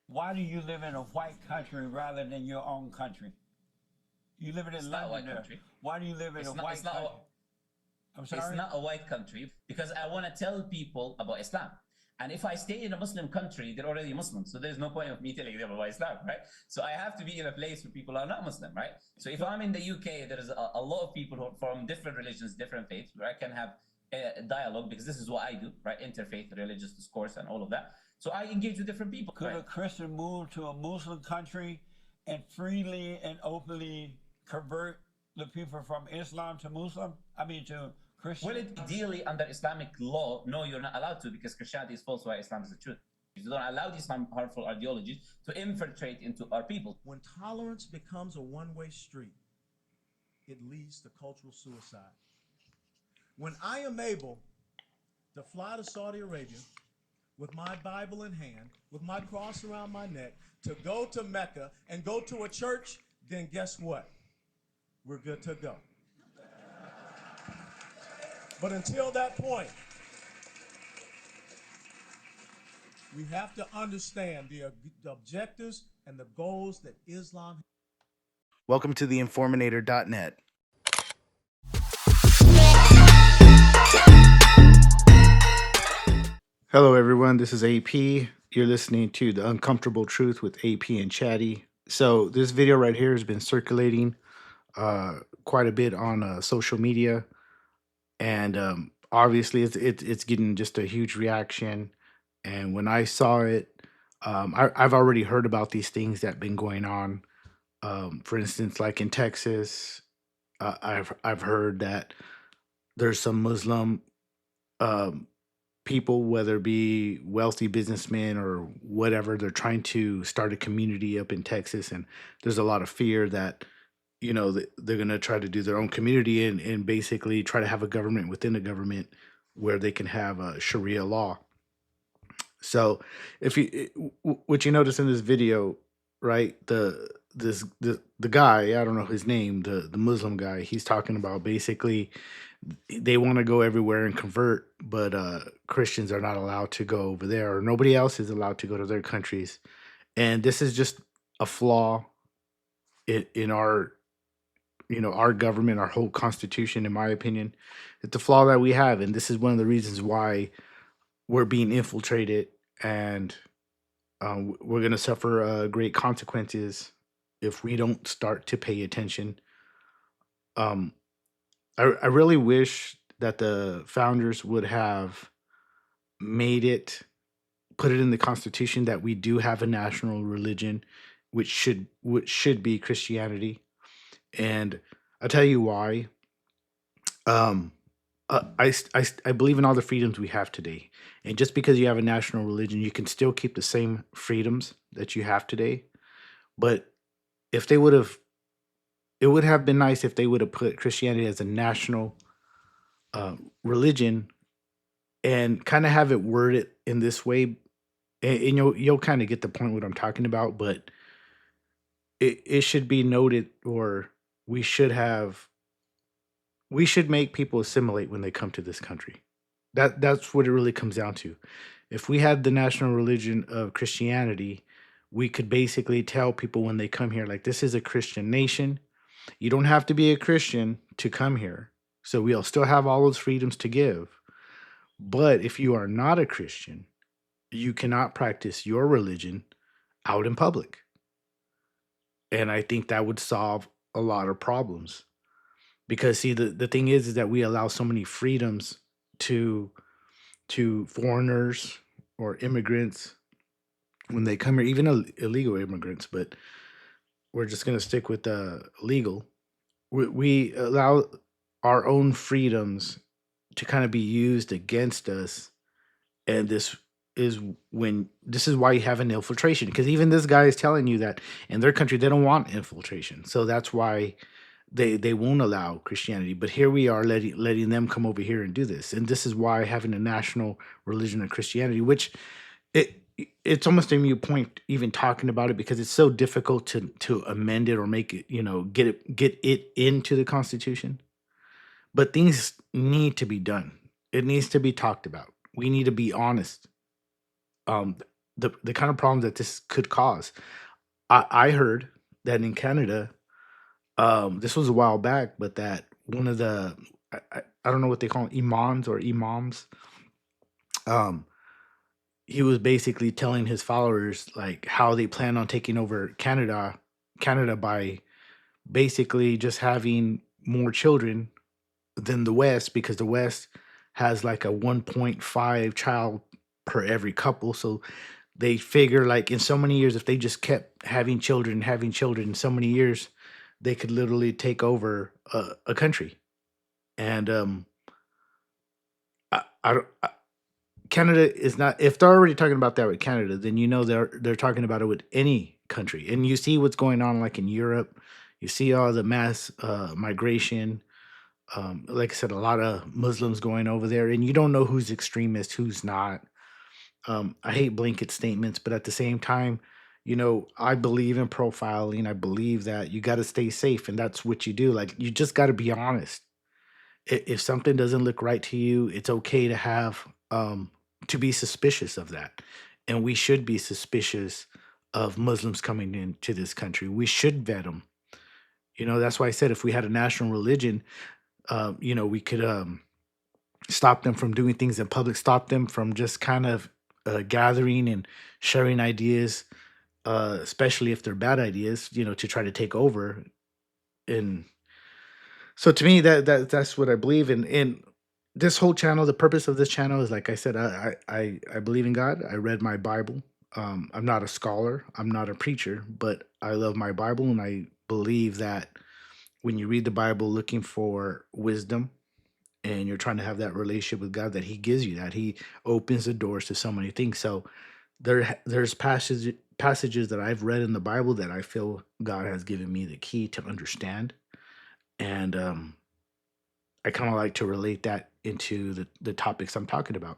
Why do you live in a white country rather than your own country? You live It's in not a London white there. country. Why do you live in a It's not. It's white not. country? I'm It's sorry? not a white country because I want to tell people about Islam. And if I stay in a Muslim country, they're already Muslims. So there's no point of me telling them about Islam, right? So I have to be in a place where people are not Muslim, right? So if I'm in the UK, there's a lot of people who are from different religions, different faiths, where I can have a dialogue because this is what I do, right? Interfaith religious discourse and all of that. So I engage with different people. Could Right? a Christian move to a Muslim country and freely and openly convert the people from Islam to Muslim? I mean, to Christian? Well, ideally, under Islamic law, no, you're not allowed to because Christianity is false while Islam is the truth. You don't allow these harmful ideologies to infiltrate into our people. When tolerance becomes a one-way street, it leads to cultural suicide. When I am able to fly to Saudi Arabia with my Bible in hand, with my cross around my neck, to go to Mecca and go to a church, then guess what? We're good to go. But until that point, we have to understand the objectives and the goals that Islam. Welcome to the Informator.net. Hello, everyone. This is AP. You're listening to The Uncomfortable Truth with AP and Chatty. So this video right here has been circulating quite a bit on social media, and obviously it's getting just a huge reaction. And when I saw it, I've already heard about these things that have been going on. For instance, like in Texas, I've heard that there's some Muslim um, people, whether it be wealthy businessmen or whatever, they're trying to start a community up in Texas, and there's a lot of fear that they're going to try to do their own community and basically try to have a government within a government where they can have a Sharia law. So if what you notice in this video, right, the guy, I don't know his name, the Muslim guy, he's talking about basically they want to go everywhere and convert, but Christians are not allowed to go over there, or nobody else is allowed to go to their countries. And this is just a flaw in our our government, our whole constitution, in my opinion. It's a flaw that we have, and this is one of the reasons why we're being infiltrated, and we're going to suffer great consequences if we don't start to pay attention. Um, I really wish that the founders would have made it, put it in the Constitution that we do have a national religion, which should be Christianity. And I'll tell you why. Um, I believe in all the freedoms we have today. And just because you have a national religion, you can still keep the same freedoms that you have today. But if they would have, it would have been nice if they would have put Christianity as a national religion and kind of have it worded in this way. And you'll kind of get the point what I'm talking about. But it should be noted, or we should have we should make people assimilate when they come to this country. That's what it really comes down to. If we had the national religion of Christianity, we could basically tell people when they come here, like, this is a Christian nation. You don't have to be a Christian to come here. So we'll still have all those freedoms to give. But if you are not a Christian, you cannot practice your religion out in public. And I think that would solve a lot of problems. Because see, the thing is that we allow so many freedoms to foreigners or immigrants when they come here, even illegal immigrants, but we're just going to stick with the legal. We allow our own freedoms to kind of be used against us, and this is why you have an infiltration, because even this guy is telling you that in their country they don't want infiltration, so that's why they won't allow Christianity. But here we are letting them come over here and do this. And this is why having a national religion of Christianity, which it's almost a mute point even talking about it, because it's so difficult to amend it or make it, get it into the Constitution. But things need to be done. It needs to be talked about. We need to be honest. the kind of problems that this could cause. I heard that in Canada, this was a while back, but that one of the I don't know what they call them, imams or imams. Um, he was basically telling his followers like how they plan on taking over Canada by basically just having more children than the West, because the West has like a 1.5 child per every couple. So they figure like in so many years, if they just kept having children in so many years, they could literally take over a country. And I don't. Canada is not. If they're already talking about that with Canada, then you know they're talking about it with any country. And you see what's going on like in Europe. You see all the mass migration. Like I said, a lot of Muslims going over there, and you don't know who's extremist, who's not. I hate blanket statements, but at the same time, I believe in profiling. I believe that you got to stay safe, and that's what you do. Like you just got to be honest. If something doesn't look right to you, it's okay to have to be suspicious of that, and we should be suspicious of Muslims coming into this country. We should vet them. That's why I said if we had a national religion, we could stop them from doing things in public, stop them from just kind of gathering and sharing ideas, especially if they're bad ideas, to try to take over. And so to me, that's what I believe in. And this whole channel, the purpose of this channel is, like I said, I believe in God. I read my Bible. I'm not a scholar. I'm not a preacher, but I love my Bible, and I believe that when you read the Bible looking for wisdom, and you're trying to have that relationship with God, that He gives you, that He opens the doors to so many things. So there's passages that I've read in the Bible that I feel God has given me the key to understand, and I kind of like to relate that into the topics I'm talking about.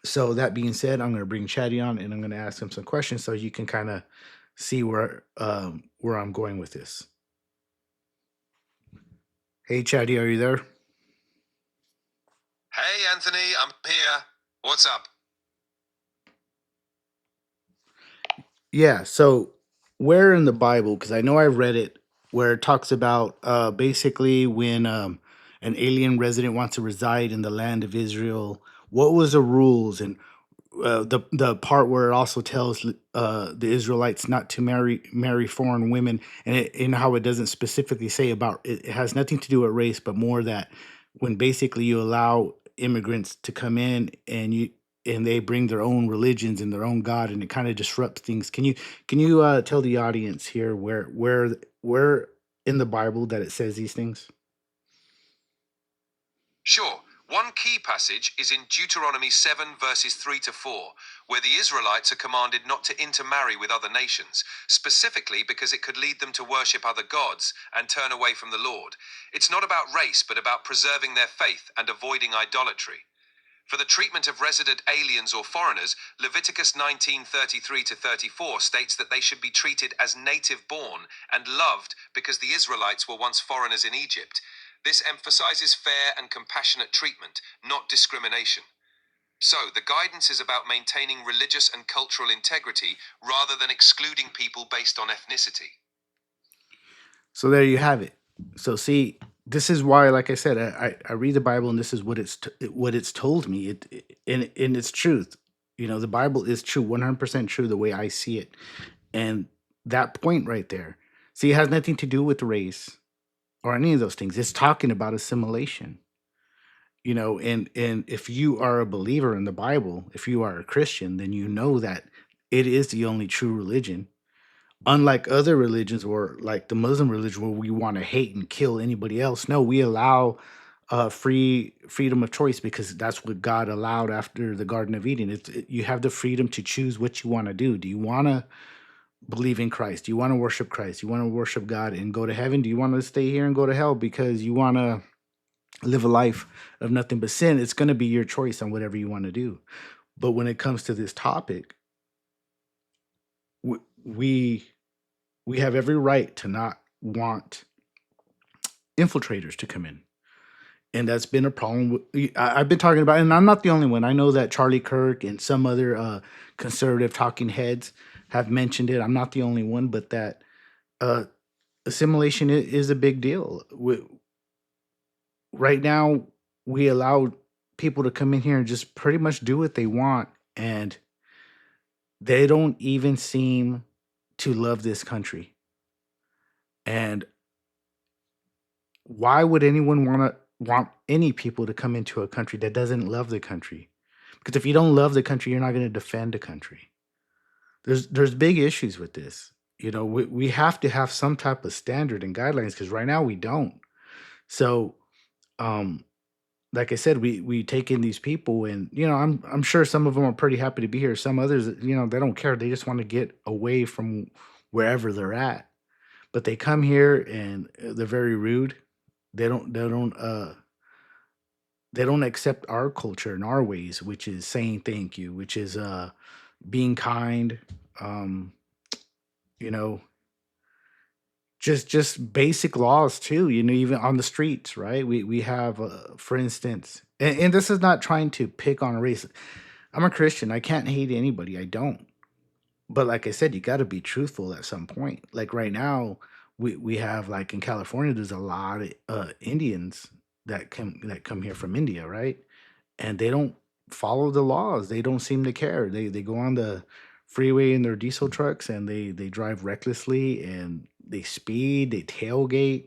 So that being said, I'm going to bring Chatty on, and I'm going to ask him some questions so you can kind of see where I'm going with this. Hey, Chatty, are you there? Hey, Anthony, I'm here. What's up? Yeah. So where in the Bible, because I know I read it, where it talks about basically when an alien resident wants to reside in the land of Israel, what was the rules, and the part where it also tells the Israelites not to marry foreign women, and how it doesn't specifically say about it, it has nothing to do with race, but more that when basically you allow immigrants to come in, and they bring their own religions and their own God, and it kind of disrupts things. Can you tell the audience here where in the Bible that it says these things? Sure. One key passage is in Deuteronomy 7, verses 3 to 4, where the Israelites are commanded not to intermarry with other nations, specifically because it could lead them to worship other gods and turn away from the Lord. It's not about race, but about preserving their faith and avoiding idolatry. For the treatment of resident aliens or foreigners, Leviticus 19:33 to 34 states that they should be treated as native born and loved because the Israelites were once foreigners in Egypt. This emphasizes fair and compassionate treatment, not discrimination. So, the guidance is about maintaining religious and cultural integrity rather than excluding people based on ethnicity. So there you have it. So see, this is why, like I said, I read the Bible, and this is what what it's told me. In its truth. The Bible is true, 100% true, the way I see it. And that point right there, see, it has nothing to do with race or any of those things. It's talking about assimilation. And if you are a believer in the Bible, if you are a Christian, then you know that it is the only true religion. Unlike other religions, or like the Muslim religion, where we want to hate and kill anybody else. No, we allow freedom of choice, because that's what God allowed after the Garden of Eden. You have the freedom to choose what you want to do. Do you want to believe in Christ? Do you want to worship Christ? Do you want to worship God and go to heaven? Do you want to stay here and go to hell because you want to live a life of nothing but sin? It's going to be your choice on whatever you want to do. But when it comes to this topic, we we have every right to not want infiltrators to come in. and that's been a problem. I've been talking about, and I'm not the only one. I know that Charlie Kirk and some other conservative talking heads have mentioned it. I'm not the only one, but that uh, assimilation is a big deal. Right now, we allow people to come in here and just pretty much do what they want, and they don't even seem to love this country. And why would anyone want any people to come into a country that doesn't love the country? Because if you don't love the country, you're not going to defend the country. There's big issues with this. You know, we have to have some type of standard and guidelines because right now we don't. So, um, like I said, we take in these people, and you know, I'm sure some of them are pretty happy to be here. Some others, you know, they don't care. They just want to get away from wherever they're at. But they come here and they're very rude. They don't accept our culture and our ways, which is saying thank you, which is being kind, um, you know, just basic laws too, you know, even on the streets, right? We have for instance, and this is not trying to pick on a race. I'm a Christian. I can't hate anybody. I don't. But like I said, you got to be truthful at some point. Like right now, we have like in California, there's a lot of Indians that come here from India, right? And they don't follow the laws. They don't seem to care. They go on the freeway in their diesel trucks and they drive recklessly and they speed, they tailgate.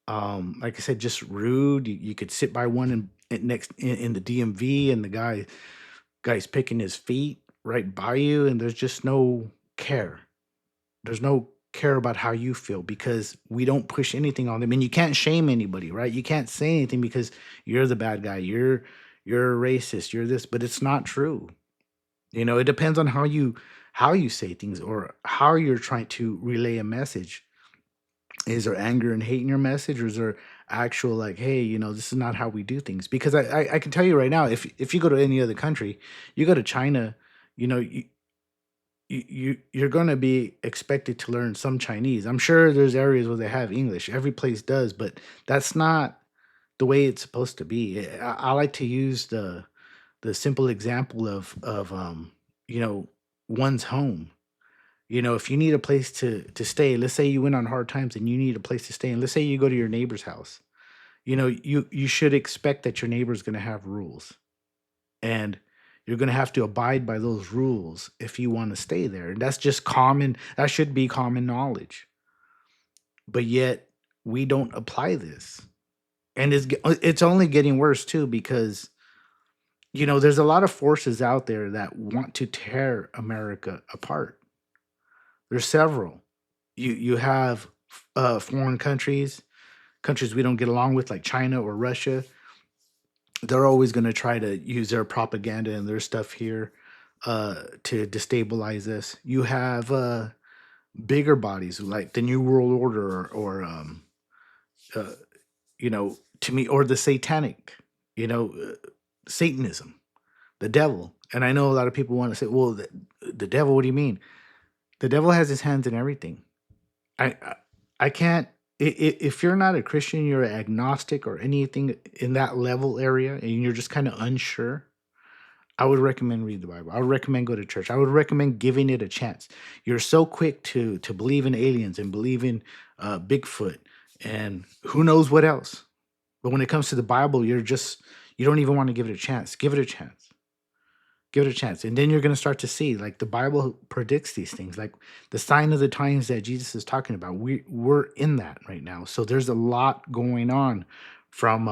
Like I said, just rude. You could sit by one in the DMV and the guy's picking his feet right by you, and there's just no care. There's no care about how you feel because we don't push anything on them, and you can't shame anybody, right? You can't say anything because you're the bad guy. You're a racist. You're this, but it's not true. You know, it depends on how you say things or how you're trying to relay a message. Is there anger and hate in your message, or is there actual like, hey, you know, this is not how we do things? Because I can tell you right now, if you go to any other country, you go to China, you know, you're going to be expected to learn some Chinese. I'm sure there's areas where they have English. Every place does, but that's not the way it's supposed to be. I like to use the simple example of you know, one's home. You know, if you need a place to stay, let's say you went on hard times and you need a place to stay, and let's say you go to your neighbor's house, you know, you should expect that your neighbor's going to have rules, and you're going to have to abide by those rules if you want to stay there. And that's just common. That should be common knowledge. But yet we don't apply this, and it's only getting worse too because you know there's a lot of forces out there that want to tear America apart. There's several. You have foreign countries we don't get along with, like China or Russia. They're always going to try to use their propaganda and their stuff here to destabilize us. You have bigger bodies like the New World Order or uh, you know, to me, or the satanic, you know, Satanism, the devil. And I know a lot of people want to say, well, the devil, what do you mean? The devil has his hands in everything. I can't. If you're not a Christian, you're agnostic or anything in that level area, and you're just kind of unsure. I would recommend read the Bible. I would recommend go to church. I would recommend giving it a chance. You're so quick to believe in aliens and believe in Bigfoot and who knows what else. But when it comes to the Bible, you don't even want to give it a chance. Give it a chance. Give it a chance. And then you're going to start to see, like the Bible predicts these things, like the sign of the times that Jesus is talking about. We're in that right now. So there's a lot going on from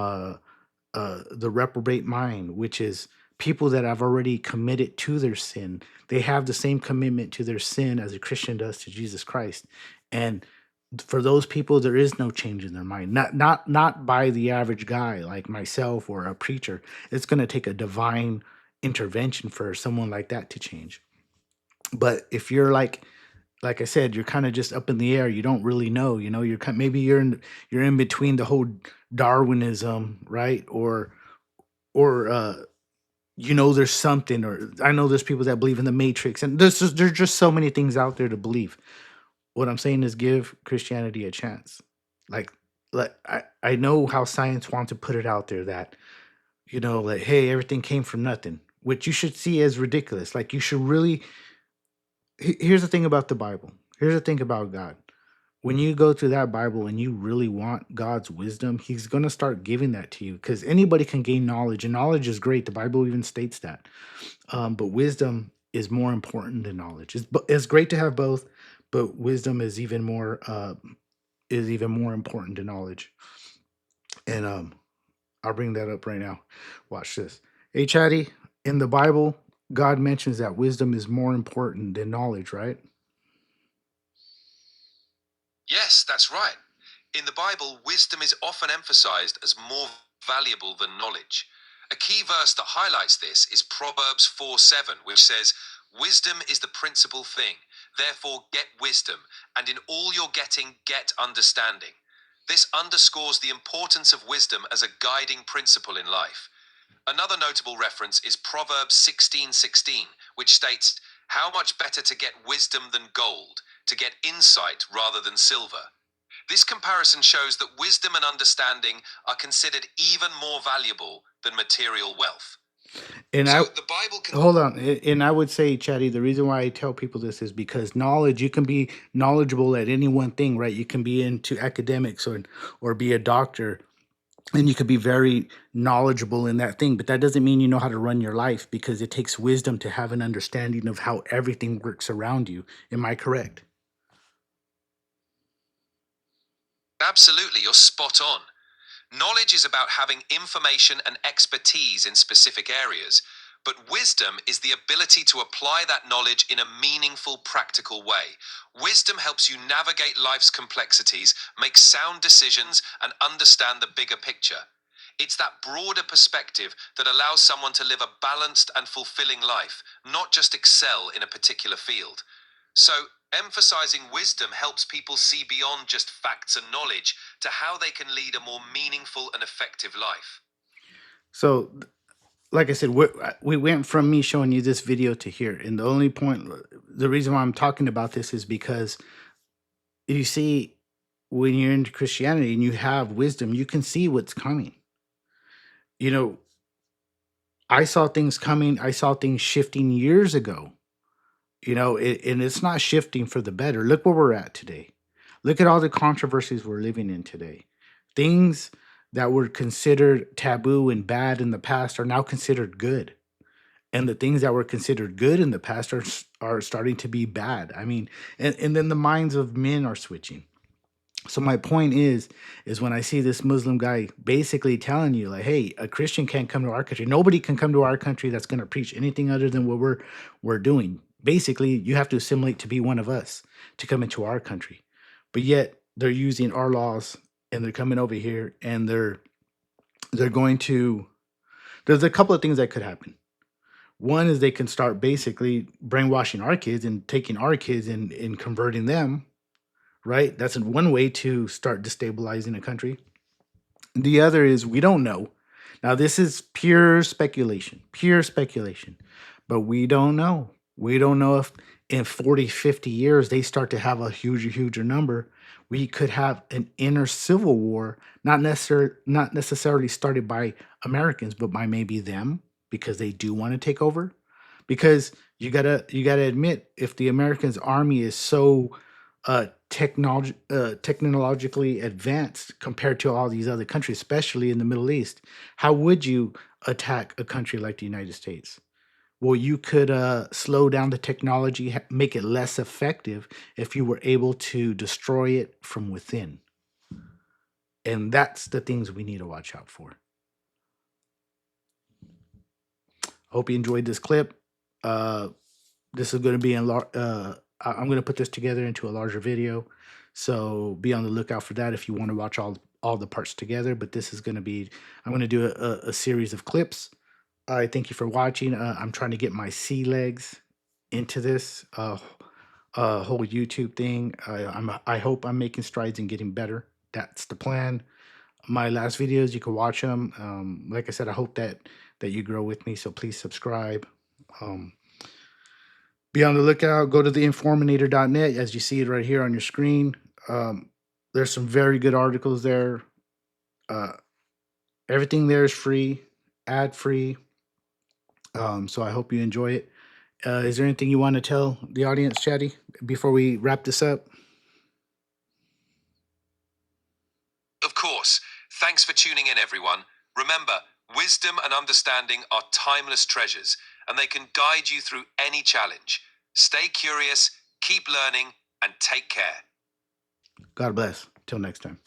the reprobate mind, which is people that have already committed to their sin. They have the same commitment to their sin as a Christian does to Jesus Christ. And for those people, there is no change in their mind. Not by the average guy like myself or a preacher. It's going to take a divine intervention for someone like that to change. But if you're like I said, you're kind of just up in the air. You don't really know. You know, maybe you're in between the whole Darwinism, right? Or you know, there's something. Or I know there's people that believe in the Matrix, and there's just so many things out there to believe. What I'm saying is give Christianity a chance. Like like I know how science wants to put it out there that, like, hey, everything came from nothing, which you should see as ridiculous. Like, you should really. Here's the thing about the Bible. Here's the thing about God. When you go through that Bible and you really want God's wisdom, He's going to start giving that to you, because anybody can gain knowledge, and knowledge is great. The Bible even states that. But wisdom is more important than knowledge. It's great to have both, but wisdom is even more important than knowledge. And I'll bring that up right now. Watch this. Hey, Chatty, in the Bible, God mentions that wisdom is more important than knowledge, right? Yes, that's right. In the Bible, wisdom is often emphasized as more valuable than knowledge. A key verse that highlights this is Proverbs 4:7, which says, "Wisdom is the principal thing. Therefore, get wisdom, and in all you're getting, get understanding." This underscores the importance of wisdom as a guiding principle in life. Another notable reference is Proverbs 16:16, which states, "How much better to get wisdom than gold, to get insight rather than silver." This comparison shows that wisdom and understanding are considered even more valuable than material wealth. And So the Bible can hold on, and I would say, Chatty, the reason why I tell people this is because knowledge, you can be knowledgeable at any one thing, right? You can be into academics, or be a doctor, and you could be very knowledgeable in that thing, but that doesn't mean you know how to run your life, because it takes wisdom to have an understanding of how everything works around you. Am I correct? Absolutely, you're spot on. Knowledge is about having information and expertise in specific areas, but wisdom is the ability to apply that knowledge in a meaningful, practical way. Wisdom helps you navigate life's complexities, make sound decisions, and understand the bigger picture. It's that broader perspective that allows someone to live a balanced and fulfilling life, not just excel in a particular field. So, emphasizing wisdom helps people see beyond just facts and knowledge to how they can lead a more meaningful and effective life. So, like I said, we went from me showing you this video to here, and the reason why I'm talking about this is because, you see, when you're into Christianity and you have wisdom, you can see what's coming. You know, I saw things coming. I saw things shifting years ago. And it's not shifting for the better. Look where we're at today. Look at all the controversies we're living in today. Things that were considered taboo and bad in the past are now considered good. And the things that were considered good in the past are starting to be bad. I mean, and then the minds of men are switching. So my point is when I see this Muslim guy basically telling you, like, hey, a Christian can't come to our country. Nobody can come to our country that's going to preach anything other than what we're doing. Basically, you have to assimilate to be one of us to come into our country. But yet they're using our laws, and they're coming over here, and they're going to. There's a couple of things that could happen. One is they can start basically brainwashing our kids and taking our kids and converting them, right? That's one way to start destabilizing a country. The other is we don't know. Now, this is pure speculation, but we don't know. We don't know if in 40, 50 years they start to have a huger number. We could have an inner civil war, not necessarily started by Americans, but by maybe them, because they do want to take over. Because you gotta admit, if the Americans army is so technologically advanced compared to all these other countries, especially in the Middle East, how would you attack a country like the United States? Well, you could slow down the technology, make it less effective if you were able to destroy it from within. And that's the things we need to watch out for. Hope you enjoyed this clip. This is going to be I'm going to put this together into a larger video, so be on the lookout for that if you want to watch all the parts together. But this is going to be, I'm going to do a series of clips. I thank you for watching. I'm trying to get my sea legs into this whole YouTube thing. I hope I'm making strides and getting better. That's the plan. My last videos, you can watch them. Like I said, I hope that you grow with me. So please subscribe. Be on the lookout. Go to theinforminator.net as you see it right here on your screen. There's some very good articles there. Everything there is free, ad free. So I hope you enjoy it. Is there anything you want to tell the audience, Chatty, before we wrap this up? Of course. Thanks for tuning in, everyone. Remember, wisdom and understanding are timeless treasures, and they can guide you through any challenge. Stay curious, keep learning, and take care. God bless. Till next time.